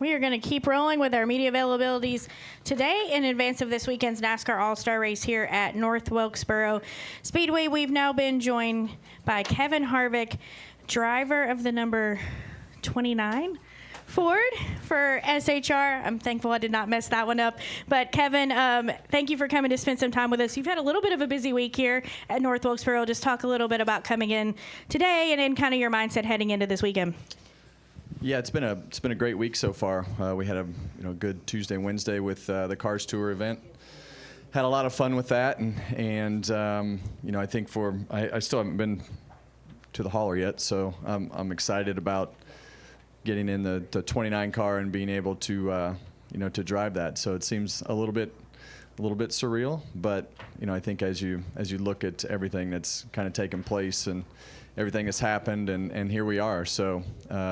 We are going to keep rolling with our media availabilities today in advance of this weekend's NASCAR All-Star Race here at North Wilkesboro Speedway. We've now been joined by Kevin Harvick, driver of the number 29 Ford for SHR. I'm thankful I did not mess that one up. But Kevin, thank you for coming to spend some time with us. You've had a little bit of a busy week here at North Wilkesboro. Just talk a little bit about coming in today and then kind of your mindset heading into this weekend. Yeah, it's been a great week so far. We had a good Tuesday, Wednesday with the Cars Tour event. Had a lot of fun with that, and I think I still haven't been to the hauler yet, so I'm excited about getting in the 29 car and being able to to drive that. So it seems a little bit surreal, but I think as you look at everything that's kind of taken place and everything has happened, and here we are. So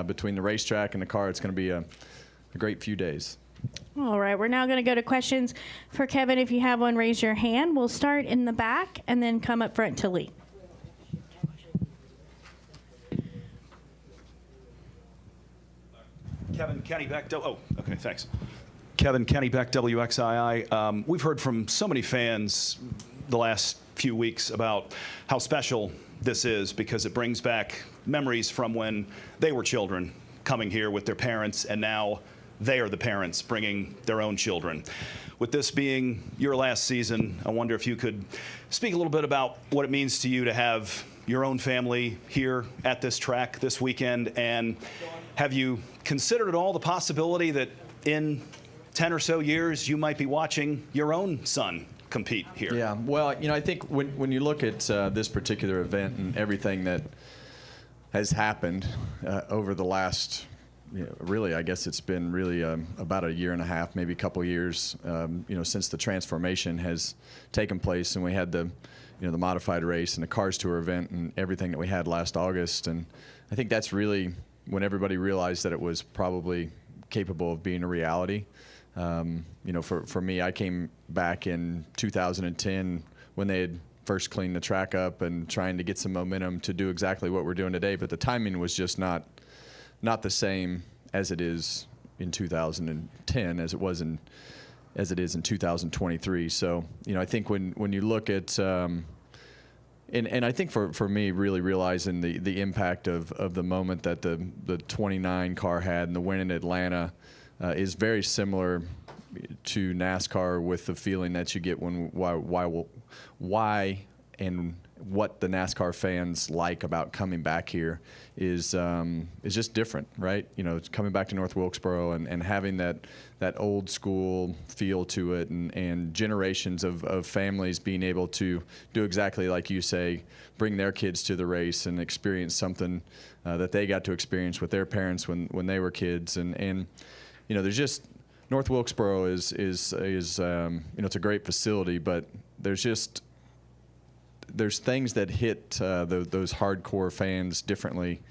between the racetrack and the car, it's going to be a great few days. All right, we're now going to go to questions for Kevin. If you have one, raise your hand. We'll start in the back and then come up front to Lee. Kevin Kennybeck. Okay, thanks. Kevin Kennybeck, WXII. We've heard from so many fans the last few weeks about how special this is because it brings back memories from when they were children coming here with their parents, and now they are the parents bringing their own children. With this being your last season, I wonder if you could speak a little bit about what it means to you to have your own family here at this track this weekend, and have you considered at all the possibility that in 10 or so years you might be watching your own son compete here? Yeah, well, I think when you look at this particular event and everything that has happened over the last, really, I guess it's been really about a year and a half, maybe a couple years, since the transformation has taken place, and we had the modified race and the Cars Tour event and everything that we had last August, and I think that's really when everybody realized that it was probably capable of being a reality. For me, I came back in 2010 when they had first cleaned the track up and trying to get some momentum to do exactly what we're doing today. But the timing was just not the same as it is in 2010 as it is in 2023. So I think when you look at and I think for me, really realizing the impact of the moment that the 29 car had and the win in Atlanta is very similar to NASCAR, with the feeling that you get why and what the NASCAR fans like about coming back here is just different, right? Coming back to North Wilkesboro and having that old school feel to it, and generations of families being able to do exactly like you say, bring their kids to the race and experience something that they got to experience with their parents when they were kids, and there's just North Wilkesboro is it's a great facility, but there's things that hit those hardcore fans differently,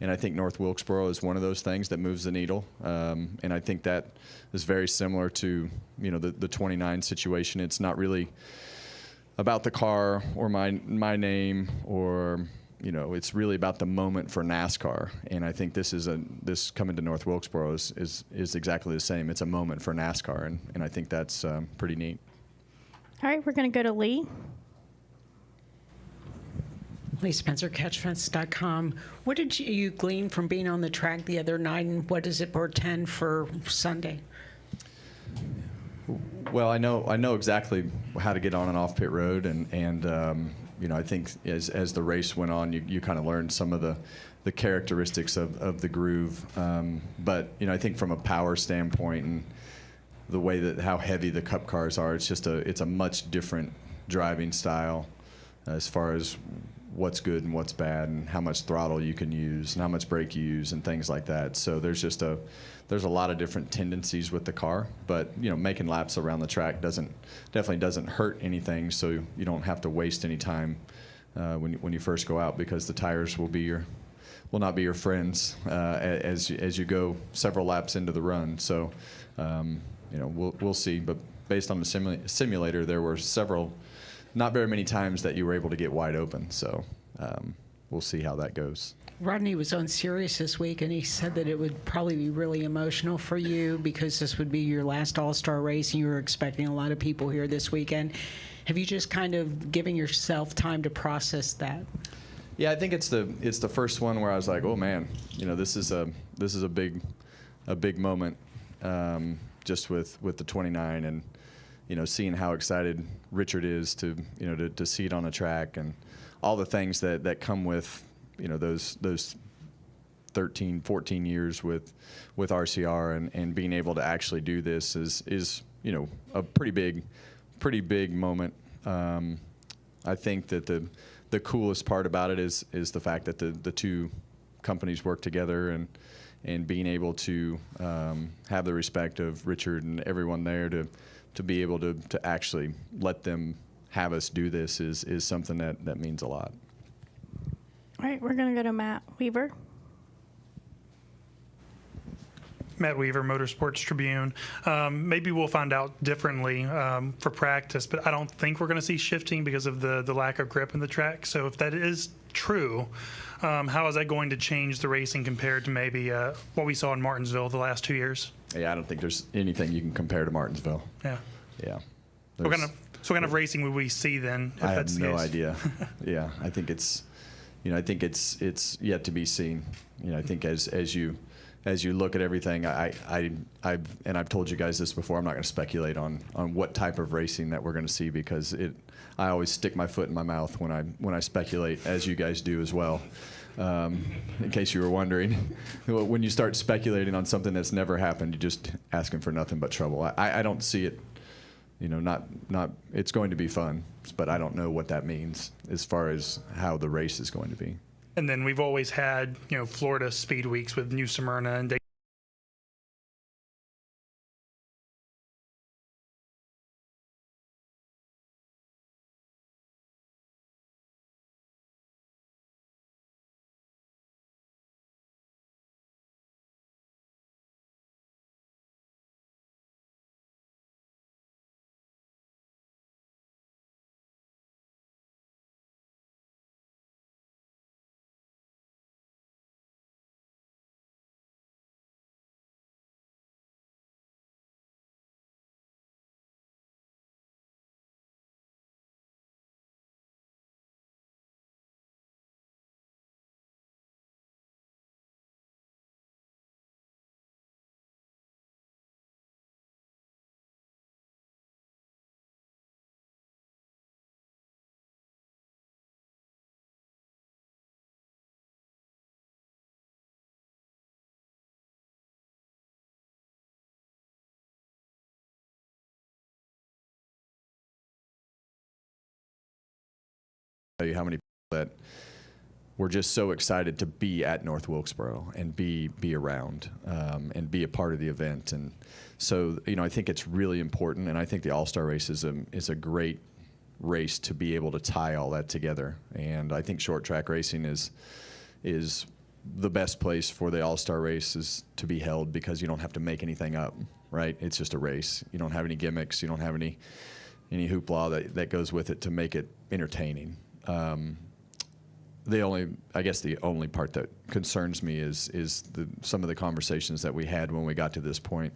and I think North Wilkesboro is one of those things that moves the needle, and I think that is very similar to the 29 situation. It's not really about the car or my name, or it's really about the moment for NASCAR, and I think this coming to North Wilkesboro is exactly the same. It's a moment for NASCAR, and I think that's pretty neat. All right, we're going to go to Lee. Lee Spencer, catchfence.com. What did you glean from being on the track the other night, and what does it portend for Sunday? Well, I know exactly how to get on and off pit road, and I think as the race went on, you kind of learned some of the characteristics of the groove. But I think from a power standpoint and the way that how heavy the Cup cars are, it's a much different driving style as far as what's good and what's bad, and how much throttle you can use and how much brake you use and things like that. So there's a lot of different tendencies with the car, but making laps around the track definitely doesn't hurt anything, so you don't have to waste any time when you first go out, because the tires will not be your friends as you go several laps into the run. So we'll see, but based on the simulator, there were not very many times that you were able to get wide open. So we'll see how that goes. Rodney was on Sirius this week, and he said that it would probably be really emotional for you because this would be your last All-Star race, and you were expecting a lot of people here this weekend. Have you just kind of given yourself time to process that? Yeah, I think it's the first one where I was like, oh man, this is a big moment, just with the 29, and seeing how excited Richard is to see it on the track, and all the things that come with those 13, 14 years with RCR, and being able to actually do this is a pretty big moment. I think that the coolest part about it is the fact that the two companies work together, and being able to have the respect of Richard and everyone there to be able to actually let them have us do this is something that means a lot. All right, we're going to go to Matt Weaver. Matt Weaver, Motorsports Tribune. Maybe we'll find out differently for practice, but I don't think we're going to see shifting because of the lack of grip in the track. So if that is true, how is that going to change the racing compared to maybe what we saw in Martinsville the last 2 years? Yeah, I don't think there's anything you can compare to Martinsville. Yeah. Yeah. What kind of racing would we see then? If I that's have the no case? idea. Yeah, I think it's yet to be seen. I think as you look at everything, I've told you guys this before. I'm not going to speculate on what type of racing that we're going to see, because I always stick my foot in my mouth when I speculate, as you guys do as well. In case you were wondering, when you start speculating on something that's never happened, you're just asking for nothing but trouble. I don't see it. It's going to be fun, but I don't know what that means as far as how the race is going to be. And then we've always had, Florida Speed Weeks with New Smyrna and Tell you how many people that were just so excited to be at North Wilkesboro and be around and be a part of the event. And so, I think it's really important, and I think the All-Star race is a great race to be able to tie all that together. And I think short track racing is the best place for the All-Star races to be held, because you don't have to make anything up, right? It's just a race. You don't have any gimmicks. You don't have any hoopla that goes with it to make it entertaining. The only part that concerns me is some of the conversations that we had when we got to this point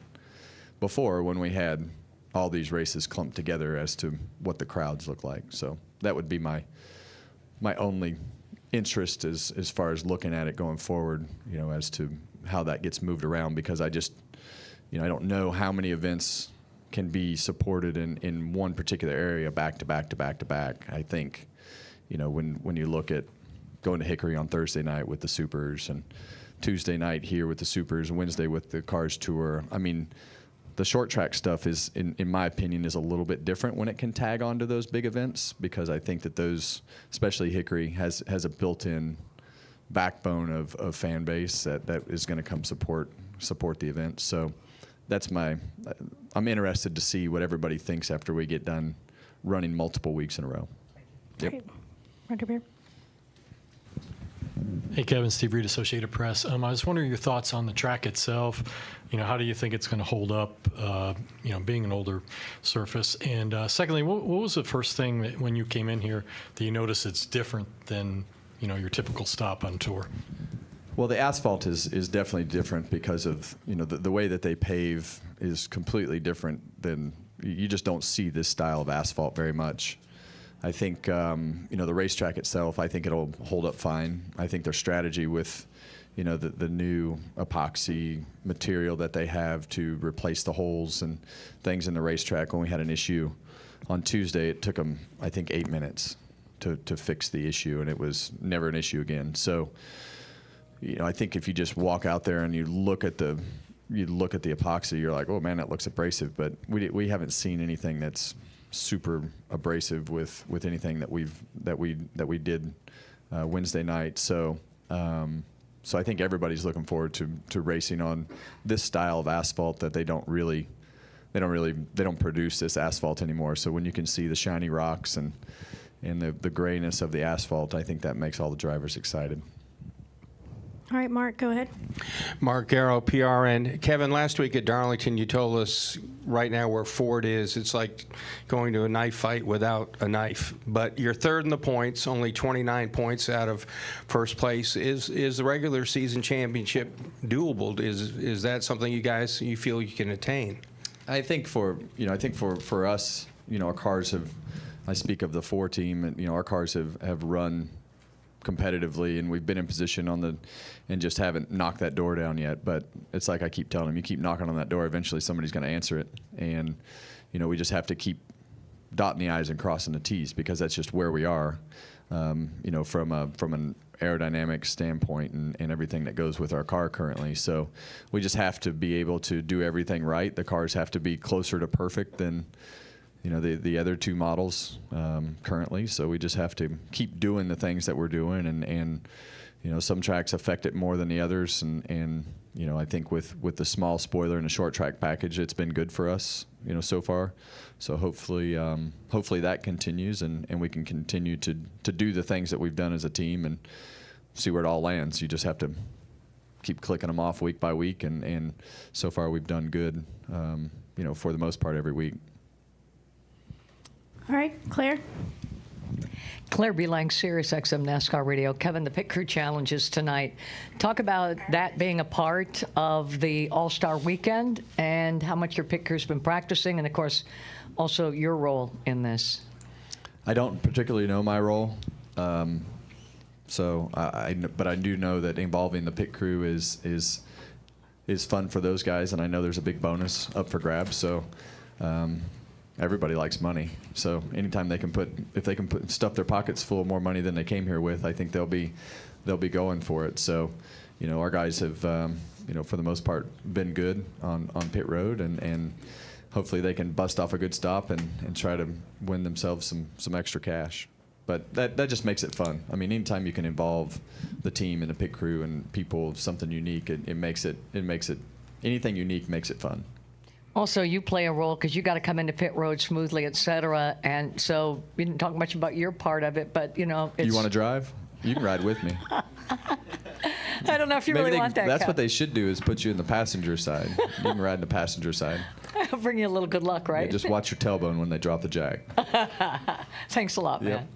before, when we had all these races clumped together as to what the crowds look like. So that would be my only interest as far as looking at it going forward, as to how that gets moved around, because I just, I don't know how many events can be supported in one particular area back to back to back to back. I think, when you look at going to Hickory on Thursday night with the Supers, and Tuesday night here with the Supers, and Wednesday with the Cars Tour, I mean, the short track stuff is, in my opinion, is a little bit different when it can tag onto those big events, because I think that those, especially Hickory, has a built-in backbone of fan base that is going to come support the event. So that's I'm interested to see what everybody thinks after we get done running multiple weeks in a row. Yep. Great. Right over here. Hey, Kevin, Steve Reed, Associated Press. I was wondering your thoughts on the track itself. How do you think it's going to hold up, being an older surface? And secondly, what was the first thing that when you came in here that you noticed it's different than, your typical stop on tour? Well, the asphalt is definitely different because of, the way that they pave is completely different than, you just don't see this style of asphalt very much. I think, the racetrack itself, I think it'll hold up fine. I think their strategy with, the new epoxy material that they have to replace the holes and things in the racetrack. When we had an issue on Tuesday, it took them, I think, 8 minutes to fix the issue, and it was never an issue again. So, I think if you just walk out there and you look at the epoxy, you're like, oh man, that looks abrasive. But we haven't seen anything that's super abrasive with anything that we did Wednesday night. So I think everybody's looking forward to racing on this style of asphalt that they don't produce this asphalt anymore. So when you can see the shiny rocks and the grayness of the asphalt, I think that makes all the drivers excited. All right, Mark, go ahead. Mark Garrow, PRN. Kevin, last week at Darlington, you told us right now where Ford is, it's like going to a knife fight without a knife. But you're third in the points, only 29 points out of first place. Is the regular season championship doable? Is that something you feel you can attain? I think for us, our cars have. I speak of the 4 team, and our cars have run competitively, and we've been in position and just haven't knocked that door down yet. But it's like I keep telling them, you keep knocking on that door, eventually somebody's going to answer it. And we just have to keep dotting the I's and crossing the T's, because that's just where we are. From an aerodynamic standpoint and everything that goes with our car currently. So we just have to be able to do everything right. The cars have to be closer to perfect than the other 2 models currently. So we just have to keep doing the things that we're doing, and some tracks affect it more than the others, and I think with the small spoiler and the short track package, it's been good for us so far. So hopefully that continues, and we can continue to do the things that we've done as a team and see where it all lands. You just have to keep clicking them off week by week, and so far we've done good for the most part every week. All right, Claire. Claire Beelang, Sirius XM NASCAR Radio. Kevin, the pit crew challenges tonight. Talk about that being a part of the All-Star Weekend and how much your pit crew's been practicing, and of course, also your role in this. I don't particularly know my role, but I do know that involving the pit crew is fun for those guys, and I know there's a big bonus up for grabs. So. Everybody likes money, so anytime if they can stuff their pockets full of more money than they came here with, I think they'll be going for it. So, our guys have, for the most part, been good on pit road, and hopefully they can bust off a good stop and try to win themselves some extra cash. But that just makes it fun. I mean, anytime you can involve the team and the pit crew and people, something unique, it makes it anything unique makes it fun. Also, you play a role because you got to come into pit road smoothly, et cetera. And so we didn't talk much about your part of it, but, it's... You want to drive? You can ride with me. I don't know if you Maybe really want that. That's what they should do, is put you in the passenger side. You can ride in the passenger side. I'll bring you a little good luck, right? Yeah, just watch your tailbone when they drop the jack. Thanks a lot, Yep. man.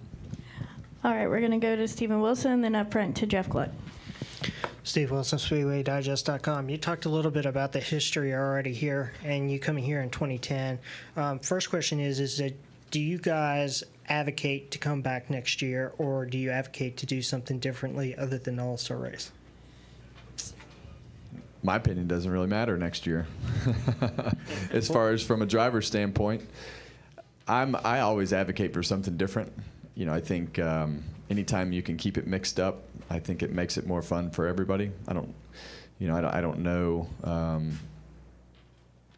All right, we're going to go to Stephen Wilson, and then up front to Jeff Gluck. Steve Wilson, SpeedwayDigest.com. You talked a little bit about the history already here, and you coming here in 2010. First question is that do you guys advocate to come back next year, or do you advocate to do something differently other than the All-Star race? My opinion doesn't really matter next year. As far as from a driver's standpoint, I always advocate for something different. I think anytime you can keep it mixed up, I think it makes it more fun for everybody. I don't know.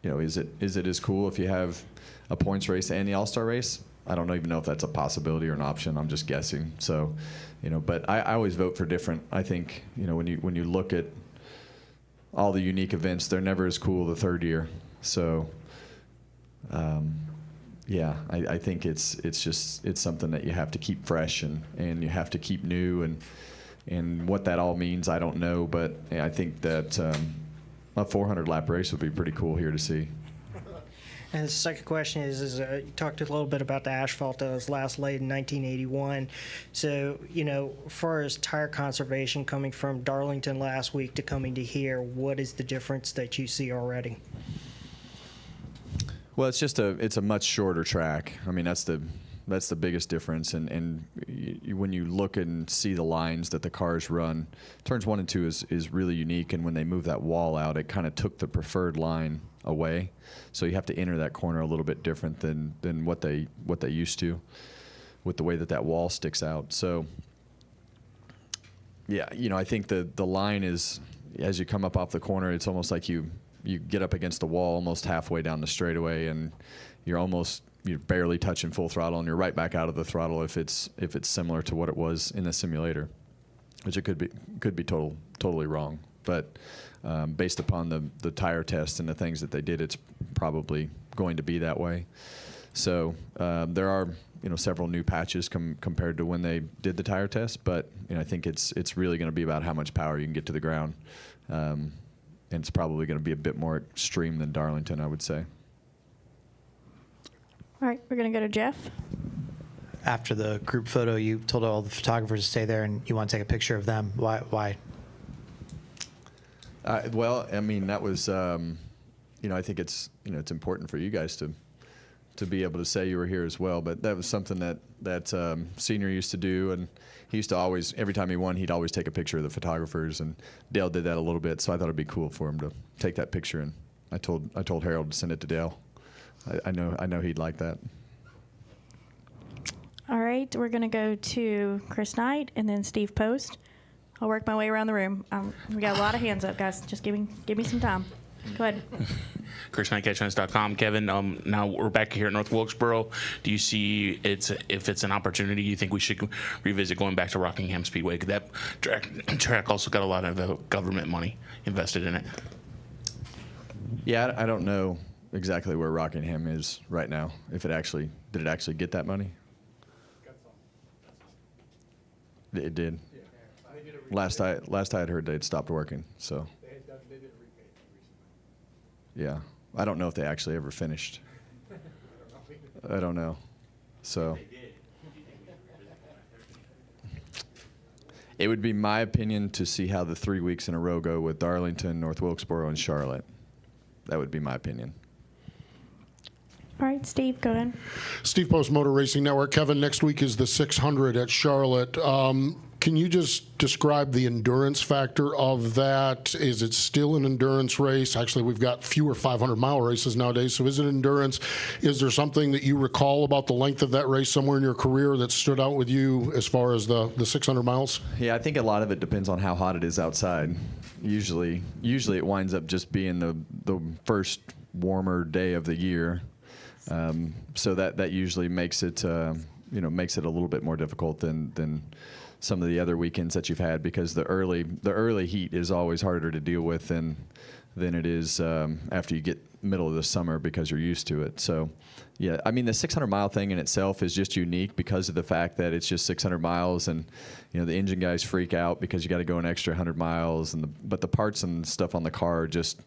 Is it as cool if you have a points race and the All-Star race? I don't even know if that's a possibility or an option. I'm just guessing. So, but I always vote for different. I think when you look at all the unique events, they're never as cool the third year. So, yeah, I think it's something that you have to keep fresh and you have to keep new, and what that all means, I don't know, but I think that a 400 lap race would be pretty cool here to see. And the second question is you talked a little bit about the asphalt that was last laid in 1981. So, as far as tire conservation coming from Darlington last week to coming to here, what is the difference that you see already? Well, it's a much shorter track. I mean, that's the biggest difference. And when you look and see the lines that the cars run, turns 1 and 2 is really unique. And when they move that wall out, it kind of took the preferred line away. So you have to enter that corner a little bit different than what they used to, with the way that wall sticks out. So yeah, I think the line is, as you come up off the corner, it's almost like you get up against the wall almost halfway down the straightaway, and you're barely touching full throttle, and you're right back out of the throttle if it's similar to what it was in the simulator, which it could be totally wrong. But based upon the tire test and the things that they did, it's probably going to be that way. So there are several new patches compared to when they did the tire test, but I think it's really going to be about how much power you can get to the ground, and it's probably going to be a bit more extreme than Darlington, I would say. All right, we're going to go to Jeff. After the group photo, you told all the photographers to stay there, and you want to take a picture of them. Why? Well, I mean, that was, I think it's important for you guys to be able to say you were here as well. But that was something that Senior used to do, and he used to always, every time he won, he'd always take a picture of the photographers. And Dale did that a little bit, so I thought it'd be cool for him to take that picture. And I told Harold to send it to Dale. I know he'd like that. All right, we're going to go to Chris Knight and then Steve Post. I'll work my way around the room. We got a lot of hands up, guys. Just give me some time. Go ahead. Chris Knight, catchfence.com. Kevin, now we're back here at North Wilkesboro. Do you see if it's an opportunity, you think we should revisit going back to Rockingham Speedway? That track also got a lot of government money invested in it. Yeah, I don't know exactly where Rockingham is right now. Did it actually get that money? It did. Last I had heard, they'd stopped working. So. Yeah, I don't know if they actually ever finished. I don't know. So. It would be my opinion to see how the 3 weeks in a row go with Darlington, North Wilkesboro, and Charlotte. That would be my opinion. All right, Steve, go ahead. Steve Post, Motor Racing Network. Kevin, next week is the 600 at Charlotte. Can you just describe the endurance factor of that? Is it still an endurance race? Actually, we've got fewer 500-mile races nowadays, so is it endurance? Is there something that you recall about the length of that race somewhere in your career that stood out with you as far as the 600 miles? Yeah, I think a lot of it depends on how hot it is outside. Usually it winds up just being the first warmer day of the year. So that usually makes it makes it a little bit more difficult than some of the other weekends that you've had, because the early heat is always harder to deal with than it is after you get middle of the summer, because you're used to it. So yeah, I mean, the 600-mile thing in itself is just unique because of the fact that it's just 600 miles, and the engine guys freak out because you got to go an extra 100 miles, but the parts and stuff on the car are just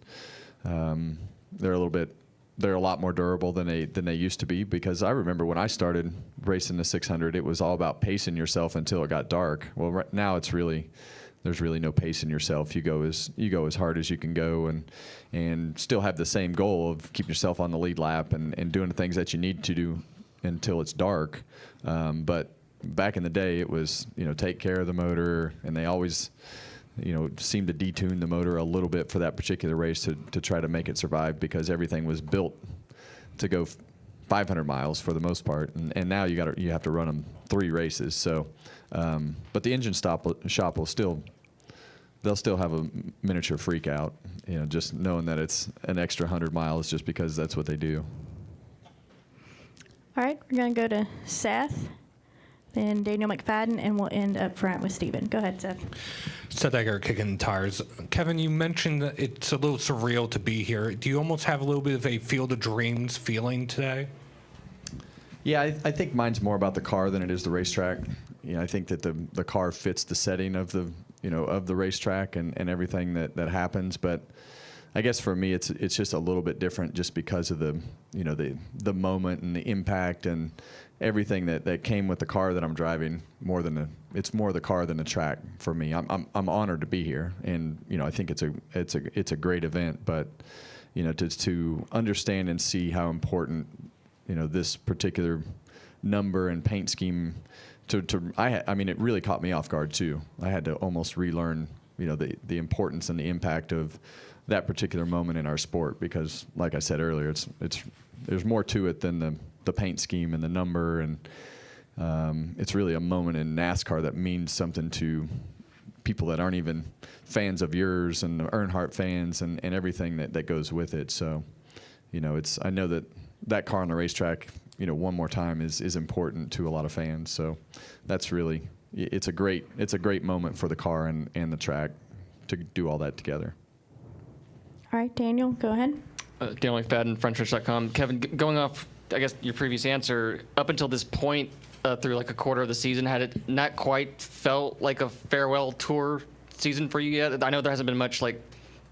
they're a lot more durable than they used to be. Because I remember when I started racing the 600, it was all about pacing yourself until it got dark. Well, right now there's really no pacing yourself. You go as hard as you can go, and still have the same goal of keeping yourself on the lead lap and doing the things that you need to do until it's dark. But back in the day, it was take care of the motor, and they always seemed to detune the motor a little bit for that particular race to try to make it survive, because everything was built to go 500 miles for the most part, and now you have to run them 3 races. So, but the engine shop will still have a miniature freak out, just knowing that it's an extra 100 miles just because that's what they do. All right, we're going to go to Seth, then Daniel McFadden, and we'll end up front with Steven. Go ahead, Seth. Seth Egger, Kicking Tires. Kevin, you mentioned that it's a little surreal to be here. Do you almost have a little bit of a Field of Dreams feeling today? Yeah, I think mine's more about the car than it is the racetrack. I think that the car fits the setting of the racetrack and everything that happens. But I guess for me, it's just a little bit different just because of the, you know, the moment and the impact and everything that came with the car that I'm driving. It's more the car than the track for me. I'm honored to be here, and you know, I think it's a great event. But you know, to understand and see how important, you know, this particular number and paint scheme. I mean, it really caught me off guard too. I had to almost relearn, you know, the importance and the impact of that particular moment in our sport, because, like I said earlier, there's more to it than the paint scheme and the number, and it's really a moment in NASCAR that means something to people that aren't even fans of yours and the Earnhardt fans and everything that goes with it. So, you know, I know that car on the racetrack, you know, one more time is important to a lot of fans. So that's really, it's a great moment for the car and the track to do all that together. All right, Daniel, go ahead. Daniel McFadden, FrenchRich.com. Kevin, going off, I guess, your previous answer, up until this point, through like a quarter of the season, had it not quite felt like a farewell tour season for you yet? I know there hasn't been much like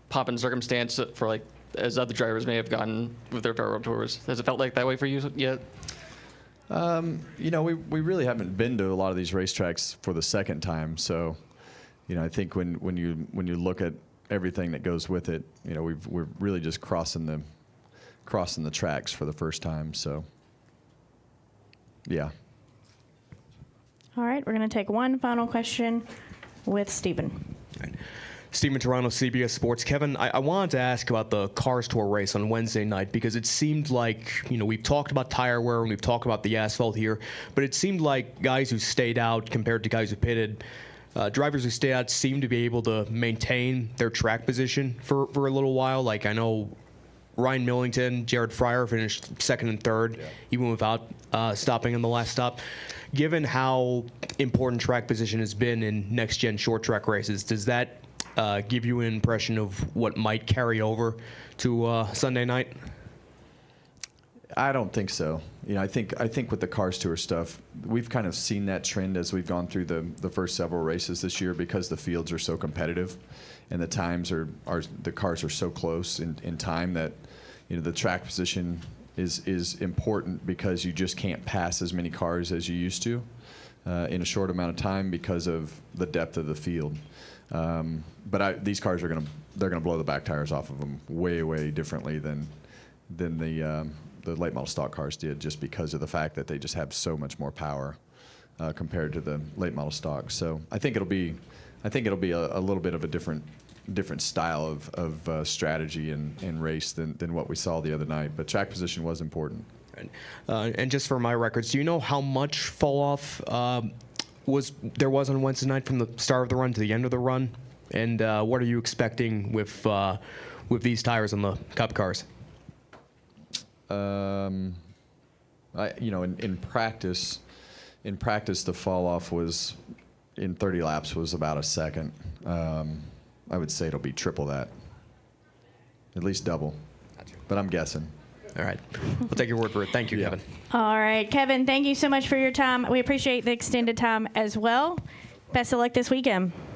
pomp and circumstance for like as other drivers may have gotten with their farewell tours. Has it felt like that way for you yet? You know, we really haven't been to a lot of these racetracks for the second time. So, you know, I think when you look at everything that goes with it, you know, we're really just crossing the tracks for the first time. So, yeah. All right, we're going to take one final question with Stephen. Stephen Toronto, CBS Sports. Kevin, I wanted to ask about the Cars Tour race on Wednesday night, because it seemed like, you know, we've talked about tire wear and we've talked about the asphalt here, but it seemed like guys who stayed out compared to guys who pitted, drivers who stayed out seemed to be able to maintain their track position for a little while. Like, I know Ryan Millington, Jared Fryer finished second and third, even without stopping in the last stop. Given how important track position has been in next-gen short track races, does that give you an impression of what might carry over to Sunday night? I don't think so. You know, I think with the Cars Tour stuff, we've kind of seen that trend as we've gone through the first several races this year, because the fields are so competitive and the times the cars are so close in time that, you know, the track position is important, because you just can't pass as many cars as you used to in a short amount of time because of the depth of the field. But these cars they're gonna blow the back tires off of them way differently than the late model stock cars did, just because of the fact that they just have so much more power compared to the late model stock. So I think it'll be a little bit of a different style of strategy and race than what we saw the other night. But track position was important. And just for my records, do you know how much fall off there was on Wednesday night from the start of the run to the end of the run? And what are you expecting with these tires on the Cup cars? You know, in practice, the fall off was in 30 laps was about a second. I would say it'll be triple that, at least double, but I'm guessing. All right, we'll take your word for it. Thank you, Kevin. All right, Kevin, thank you so much for your time. We appreciate the extended time as well. Best of luck this weekend.